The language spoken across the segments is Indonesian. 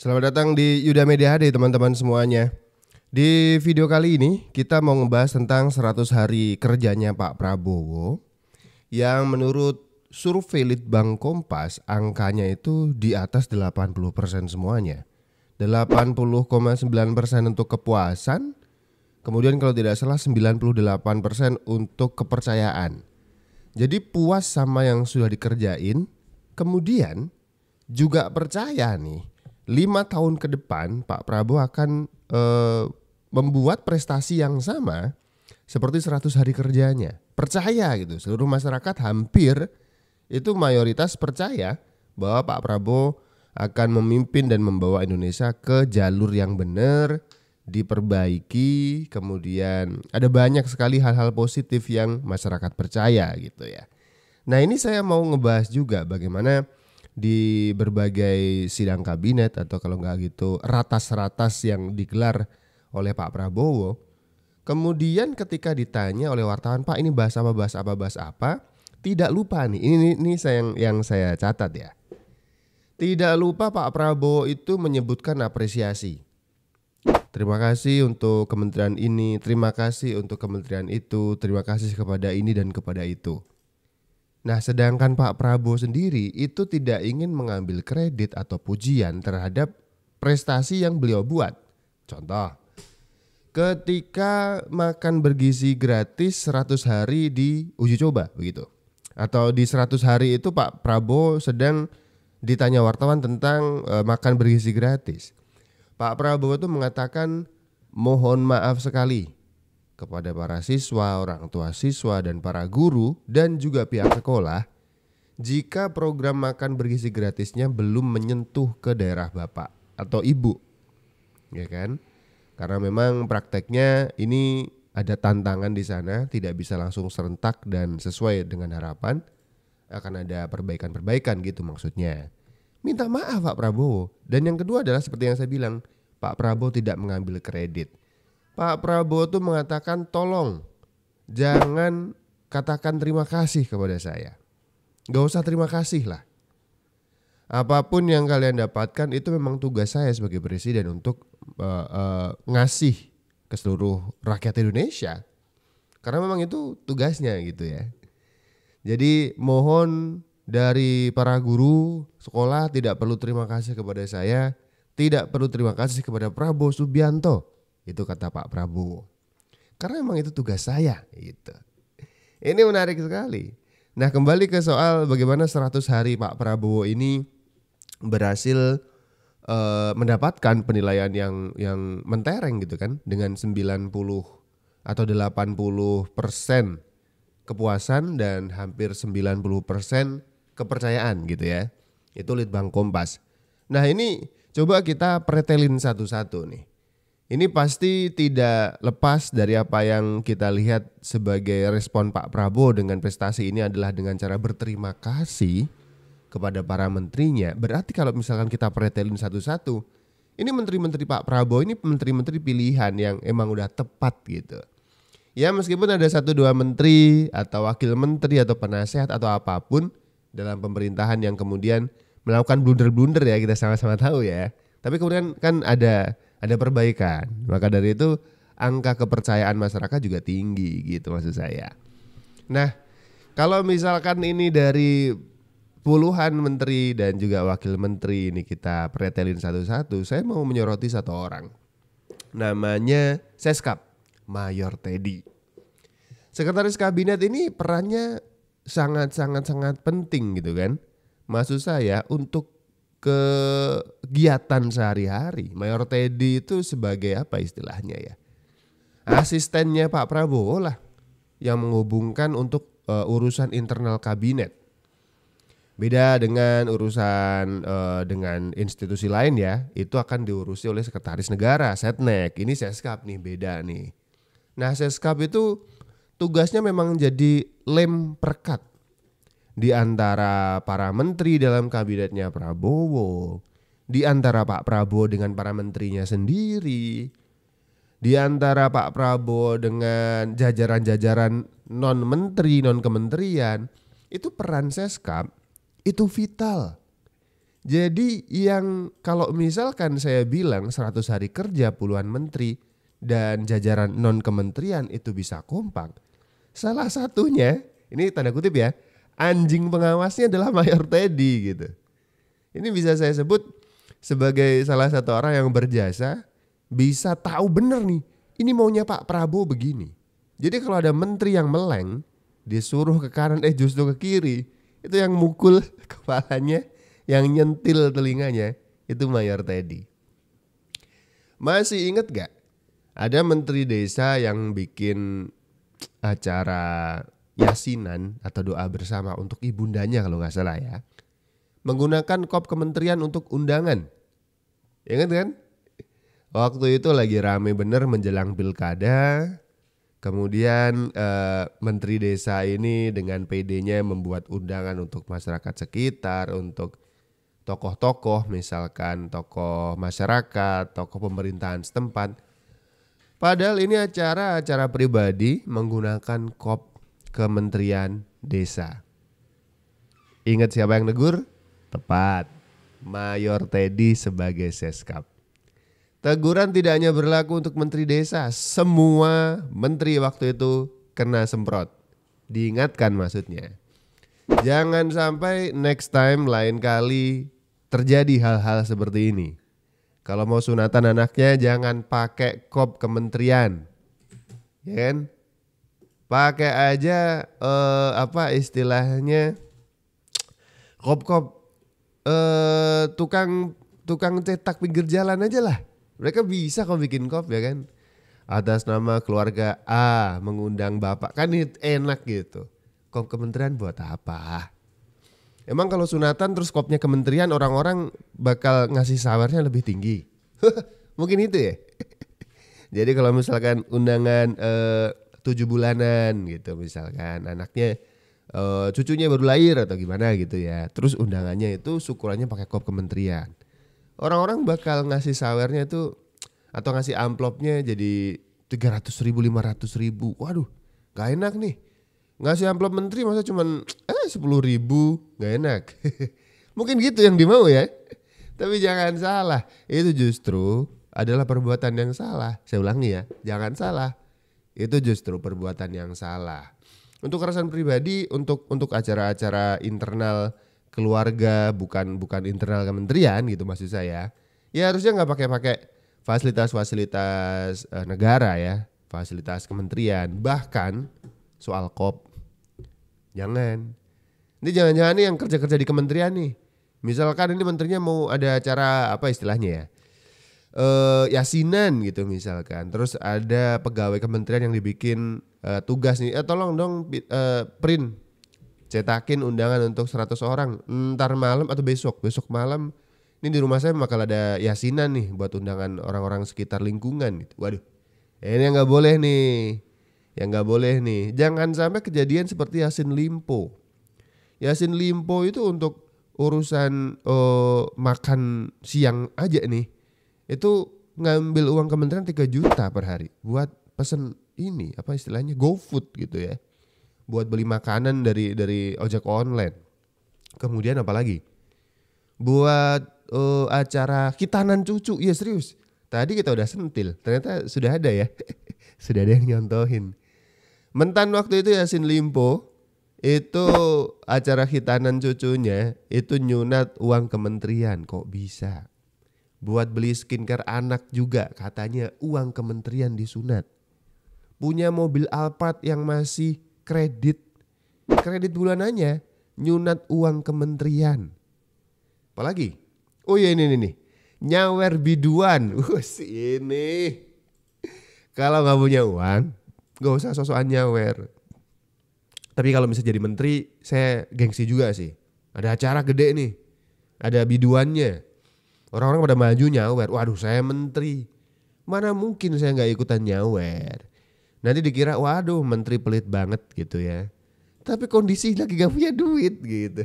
Selamat datang di Yuda Media HD teman-teman semuanya. Di video kali ini kita mau ngebahas tentang 100 hari kerjanya Pak Prabowo yang menurut survei Litbang Kompas angkanya itu di atas 80% semuanya. 80,9% untuk kepuasan, kemudian kalau tidak salah 98% untuk kepercayaan. Jadi puas sama yang sudah dikerjain, kemudian juga percaya nih 5 tahun ke depan Pak Prabowo akan membuat prestasi yang sama seperti 100 hari kerjanya. Percaya gitu, seluruh masyarakat hampir itu mayoritas percaya bahwa Pak Prabowo akan memimpin dan membawa Indonesia ke jalur yang benar, diperbaiki, kemudian ada banyak sekali hal-hal positif yang masyarakat percaya gitu ya. Nah ini saya mau ngebahas juga bagaimana di berbagai sidang kabinet atau kalau nggak gitu ratas-ratas yang digelar oleh Pak Prabowo. Kemudian ketika ditanya oleh wartawan, Pak ini bahas apa, tidak lupa nih, ini yang saya catat ya. Tidak lupa Pak Prabowo itu menyebutkan apresiasi. Terima kasih untuk kementerian ini, terima kasih untuk kementerian itu, terima kasih kepada ini dan kepada itu. Nah sedangkan Pak Prabowo sendiri itu tidak ingin mengambil kredit atau pujian terhadap prestasi yang beliau buat. Contoh, ketika makan bergizi gratis 100 hari di uji coba begitu. Atau di 100 hari itu Pak Prabowo sedang ditanya wartawan tentang makan bergizi gratis. Pak Prabowo itu mengatakan mohon maaf sekali kepada para siswa, orang tua siswa dan para guru dan juga pihak sekolah jika program makan bergizi gratisnya belum menyentuh ke daerah bapak atau ibu. Ya kan? Karena memang prakteknya ini ada tantangan di sana, tidak bisa langsung serentak dan sesuai dengan harapan. Akan ada perbaikan-perbaikan gitu maksudnya. Minta maaf Pak Prabowo. Dan yang kedua adalah seperti yang saya bilang, Pak Prabowo tidak mengambil kredit. Pak Prabowo tuh mengatakan tolong jangan katakan terima kasih kepada saya. Gak usah terima kasih lah. Apapun yang kalian dapatkan itu memang tugas saya sebagai presiden untuk ngasih ke seluruh rakyat Indonesia. Karena memang itu tugasnya gitu ya. Jadi mohon dari para guru sekolah tidak perlu terima kasih kepada saya. Tidak perlu terima kasih kepada Prabowo Subianto. Itu kata Pak Prabowo. Karena memang itu tugas saya gitu. Ini menarik sekali. Nah kembali ke soal bagaimana 100 hari Pak Prabowo ini berhasil mendapatkan penilaian yang mentereng gitu kan. Dengan 90 atau 80% kepuasan dan hampir 90% kepercayaan gitu ya. Itu Litbang Kompas. Nah ini coba kita pretelin satu-satu nih. Ini pasti tidak lepas dari apa yang kita lihat sebagai respon Pak Prabowo dengan prestasi ini adalah dengan cara berterima kasih kepada para menterinya. Berarti kalau misalkan kita pretelin satu-satu, ini menteri-menteri Pak Prabowo ini menteri-menteri pilihan yang emang udah tepat gitu. Ya meskipun ada 1-2 menteri atau wakil menteri atau penasehat atau apapun dalam pemerintahan yang kemudian melakukan blunder-blunder ya, kita sama-sama tahu ya. Tapi kemudian kan ada perbaikan. Maka dari itu angka kepercayaan masyarakat juga tinggi gitu maksud saya. Nah, kalau misalkan ini dari puluhan menteri dan juga wakil menteri ini kita pretelin satu-satu, saya mau menyoroti satu orang. Namanya Seskap, Mayor Teddy. Sekretaris Kabinet ini perannya sangat penting gitu kan. Maksud saya untuk kegiatan sehari-hari. Mayor Teddy itu sebagai apa istilahnya ya? Asistennya Pak Prabowo lah yang menghubungkan untuk urusan internal kabinet. Beda dengan urusan dengan institusi lain ya, itu akan diurusi oleh sekretaris negara, Setnek. Ini Seskap nih, beda nih. Nah, Seskap itu tugasnya memang jadi lem perekat di antara para menteri dalam kabinetnya Prabowo, di antara Pak Prabowo dengan para menterinya sendiri, di antara Pak Prabowo dengan jajaran-jajaran non-menteri, non-kementerian. Itu peran Seskap itu vital. Jadi yang kalau misalkan saya bilang 100 hari kerja puluhan menteri dan jajaran non kementerian itu bisa kompak. Salah satunya, ini tanda kutip ya, anjing pengawasnya adalah Mayor Teddy gitu. Ini bisa saya sebut sebagai salah satu orang yang berjasa, bisa tahu bener nih, ini maunya Pak Prabowo begini. Jadi kalau ada menteri yang meleng, disuruh ke kanan justru ke kiri, itu yang mukul kepalanya, yang nyentil telinganya, itu Mayor Teddy. Masih inget gak? Ada menteri desa yang bikin acara yasinan atau doa bersama untuk ibundanya kalau gak salah ya. Menggunakan kop kementerian untuk undangan. Ingat kan? Waktu itu lagi rame bener menjelang pilkada. Kemudian menteri desa ini dengan PD-nya membuat undangan untuk masyarakat sekitar, untuk tokoh-tokoh, misalkan tokoh masyarakat, tokoh pemerintahan setempat. Padahal ini acara pribadi menggunakan kop Kementerian Desa. Ingat siapa yang negur? Tepat, Mayor Teddy sebagai Seskap. Teguran tidak hanya berlaku untuk menteri desa, semua menteri waktu itu kena semprot. Diingatkan maksudnya. Jangan sampai next time lain kali terjadi hal-hal seperti ini. Kalau mau sunatan anaknya jangan pakai kop kementerian. Ya kan? Pakai aja apa istilahnya? Kop-kop tukang cetak pinggir jalan aja lah. Mereka bisa kok bikin kop ya kan. Atas nama keluarga A mengundang bapak, kan enak gitu. Kop kementerian buat apa? Emang kalau sunatan terus kopnya kementerian, orang-orang bakal ngasih sawernya lebih tinggi. Mungkin itu ya. Jadi kalau misalkan undangan 7 bulanan gitu, misalkan anaknya cucunya baru lahir atau gimana gitu ya. Terus undangannya itu syukurannya pakai kop kementerian. Orang-orang bakal ngasih sawernya itu atau ngasih amplopnya jadi 300.000, 500.000. Waduh, gak enak nih. Ngasih amplop menteri masa cuman 10.000, gak enak. Mungkin gitu yang dimau ya. Tapi jangan salah, itu justru adalah perbuatan yang salah. Saya ulangi ya, jangan salah. Itu justru perbuatan yang salah. Untuk kerasan pribadi, untuk acara-acara internal keluarga, bukan internal kementerian gitu maksud saya. Ya harusnya nggak pakai fasilitas-fasilitas negara ya, fasilitas kementerian. Bahkan soal kop, jangan. Ini jangan-jangan nih yang kerja-kerja di kementerian nih. Misalkan ini menterinya mau ada acara apa istilahnya ya, yasinan gitu misalkan. Terus ada pegawai kementerian yang dibikin tugas nih, tolong dong print, cetakin undangan untuk 100 orang. Ntar malam atau besok malam. Ini di rumah saya bakal ada yasinan nih buat undangan orang-orang sekitar lingkungan gitu. Waduh, ini yang nggak boleh nih. Yang nggak boleh nih, jangan sampai kejadian seperti Yassin Limpo. Yassin Limpo itu untuk urusan makan siang aja nih, itu ngambil uang kementerian 3 juta per hari buat pesen ini apa istilahnya GoFood gitu ya, buat beli makanan dari ojek online. Kemudian apa lagi? Buat acara khitanan cucu. Iya serius. Tadi kita udah sentil, ternyata sudah ada ya. Sudah ada yang nyontohin. Mentan waktu itu Yassin Limpo itu acara khitanan cucunya itu nyunat uang kementerian. Kok bisa? Buat beli skincare anak juga katanya uang kementerian disunat. Punya mobil Alphard yang masih kredit bulanannya nyunat uang kementerian. Apalagi? Oh iya ini nih. Nyawer biduan. Ini. Kalau gak punya uang gak usah sosokan nyawer. Tapi kalau misalnya jadi menteri, saya gengsi juga sih. Ada acara gede nih, ada biduannya. Orang-orang pada maju nyawer. Waduh saya menteri, mana mungkin saya gak ikutan nyawer. Nanti dikira waduh menteri pelit banget gitu ya. Tapi kondisi lagi gak punya duit gitu.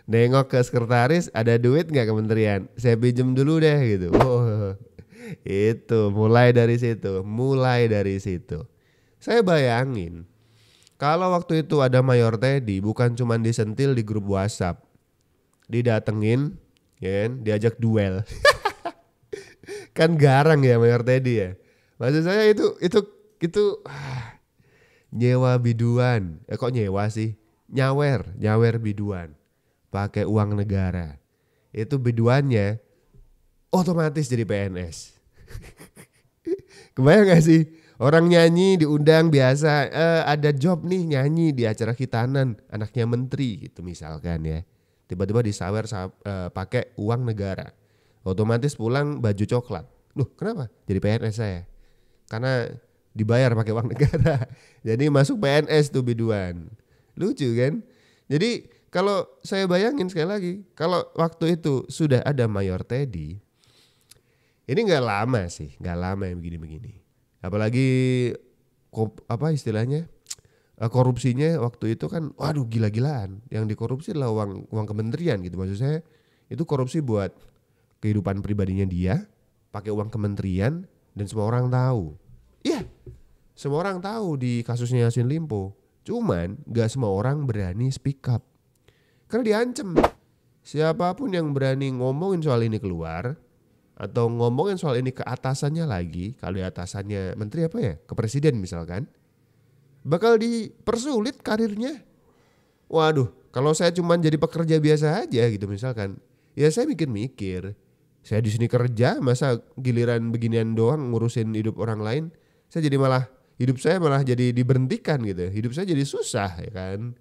Nengok ke sekretaris, ada duit gak kementerian? Saya pinjem dulu deh gitu. Oh, itu mulai dari situ. Saya bayangin kalau waktu itu ada Mayor Teddy, bukan cuma disentil di grup WhatsApp, didatengin ya kan? Diajak duel. Kan garang ya Mayor Teddy ya. Maksud saya itu nyewa biduan. Kok nyewa sih? Nyawer biduan. Pakai uang negara. Itu biduannya otomatis jadi PNS. Kebayang gak sih? Orang nyanyi diundang biasa, ada job nih nyanyi di acara khitanan anaknya menteri gitu misalkan ya. Tiba-tiba disawer pakai uang negara. Otomatis pulang baju coklat. Loh, kenapa? Jadi PNS saya. Karena dibayar pakai uang negara. Jadi masuk PNS tuh biduan. Lucu kan? Jadi kalau saya bayangin sekali lagi, kalau waktu itu sudah ada Mayor Teddy, ini nggak lama sih, nggak lama yang begini-begini. Apalagi apa istilahnya, korupsinya waktu itu kan, waduh gila-gilaan. Yang dikorupsi adalah uang kementerian gitu. Maksud saya itu korupsi buat kehidupan pribadinya dia, pakai uang kementerian dan semua orang tahu. Iya, semua orang tahu di kasusnya Yassin Limpo. Cuman nggak semua orang berani speak up. Karena diancam. Siapapun yang berani ngomongin soal ini keluar atau ngomongin soal ini ke atasannya lagi, kalau di atasannya menteri apa ya, ke presiden misalkan, bakal dipersulit karirnya. Waduh, kalau saya cuma jadi pekerja biasa aja gitu misalkan, ya saya mikir-mikir, saya di sini kerja, masa giliran beginian doang ngurusin hidup orang lain, hidup saya malah jadi diberhentikan gitu, hidup saya jadi susah ya kan.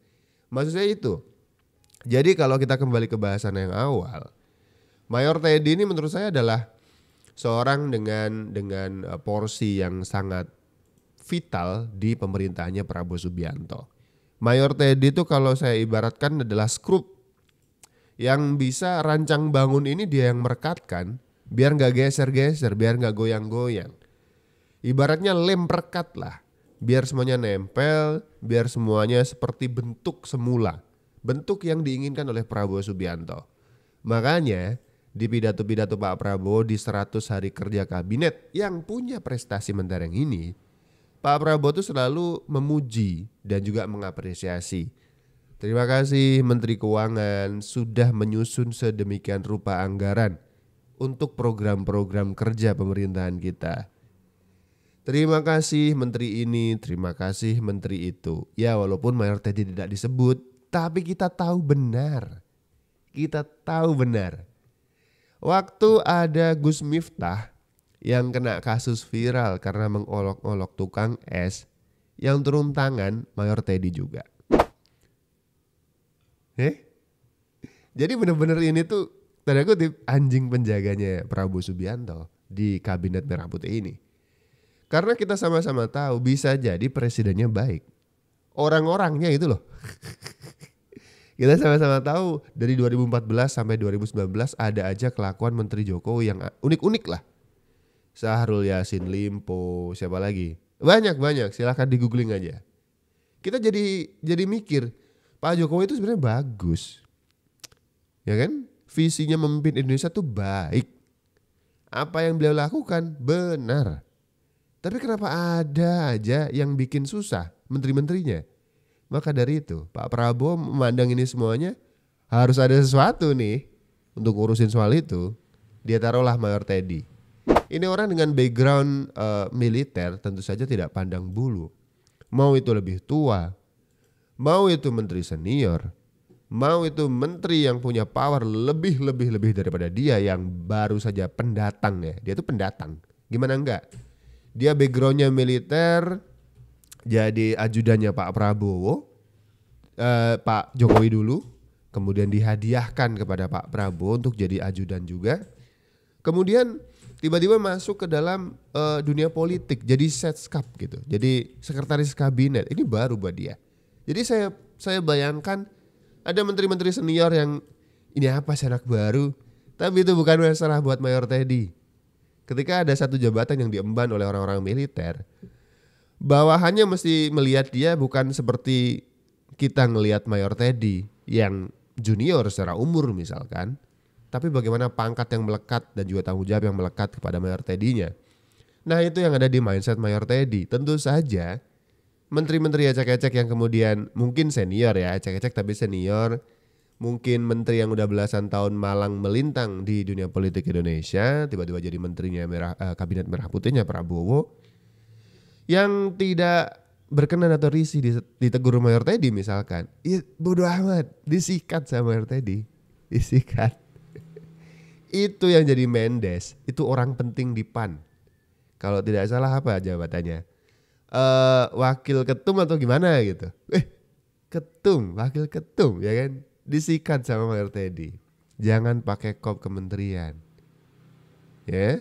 Maksud saya itu. Jadi kalau kita kembali ke bahasan yang awal, Mayor Teddy ini menurut saya adalah seorang dengan porsi yang sangat vital di pemerintahannya Prabowo Subianto. Mayor Teddy itu kalau saya ibaratkan adalah skrup yang bisa rancang bangun ini dia yang merekatkan biar nggak geser-geser, biar nggak goyang-goyang. Ibaratnya lem perekat lah, biar semuanya nempel, biar semuanya seperti bentuk semula, bentuk yang diinginkan oleh Prabowo Subianto. Makanya di pidato-pidato Pak Prabowo di 100 hari kerja kabinet yang punya prestasi mentereng ini, Pak Prabowo itu selalu memuji dan juga mengapresiasi. Terima kasih Menteri Keuangan sudah menyusun sedemikian rupa anggaran untuk program-program kerja pemerintahan kita. Terima kasih Menteri ini, terima kasih Menteri itu. Ya walaupun Mayor Teddy tidak disebut, tapi kita tahu benar. Kita tahu benar. Waktu ada Gus Miftah yang kena kasus viral karena mengolok-olok tukang es, yang turun tangan Mayor Teddy juga. Jadi benar-benar ini tuh tanda kutip anjing penjaganya Prabowo Subianto di kabinet merah putih ini. Karena kita sama-sama tahu bisa jadi presidennya baik. Orang-orangnya itu loh. Kita sama-sama tahu dari 2014 sampai 2019 ada aja kelakuan Menteri Jokowi yang unik-unik lah. Syahrul Yassin Limpo, siapa lagi? Banyak, silahkan di googling aja. Kita jadi mikir, Pak Jokowi itu sebenarnya bagus. Ya kan? Visinya memimpin Indonesia tuh baik. Apa yang beliau lakukan benar. Tapi kenapa ada aja yang bikin susah menteri-menterinya? Maka dari itu Pak Prabowo memandang ini semuanya harus ada sesuatu nih untuk urusin soal itu. Dia taruhlah Mayor Teddy. Ini orang dengan background militer tentu saja tidak pandang bulu. Mau itu lebih tua, mau itu menteri senior, mau itu menteri yang punya power lebih daripada dia yang baru saja pendatang ya. Dia itu pendatang. Gimana enggak? Dia backgroundnya militer, jadi ajudannya Pak Prabowo, Pak Jokowi dulu, kemudian dihadiahkan kepada Pak Prabowo untuk jadi ajudan juga. Kemudian tiba-tiba masuk ke dalam dunia politik, jadi setskap gitu, jadi sekretaris kabinet. Ini baru buat dia. Jadi saya bayangkan ada menteri-menteri senior yang ini apa sih anak baru, tapi itu bukan masalah buat Mayor Teddy. Ketika ada satu jabatan yang diemban oleh orang-orang militer, bawahannya mesti melihat dia bukan seperti kita ngelihat Mayor Teddy yang junior secara umur misalkan, tapi bagaimana pangkat yang melekat dan juga tanggung jawab yang melekat kepada Mayor Teddy-nya. Nah itu yang ada di mindset Mayor Teddy. Tentu saja menteri-menteri ecek-ecek yang kemudian mungkin senior ya, ecek-ecek tapi senior, mungkin menteri yang udah belasan tahun malang melintang di dunia politik Indonesia tiba-tiba jadi menterinya kabinet merah putihnya Prabowo yang tidak berkenan atau risih ditegur Mayor Teddy misalkan, ya bodo amat, disikat sama Mayor Teddy, disikat. Itu yang jadi Mendes, itu orang penting di PAN. Kalau tidak salah apa jabatannya? Wakil ketum atau gimana gitu. Ketum, wakil ketum ya kan, disikat sama Mayor Teddy. Jangan pakai kop kementerian. Ya.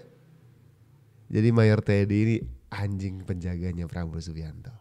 Jadi Mayor Teddy ini anjing penjaganya Prabowo Subianto.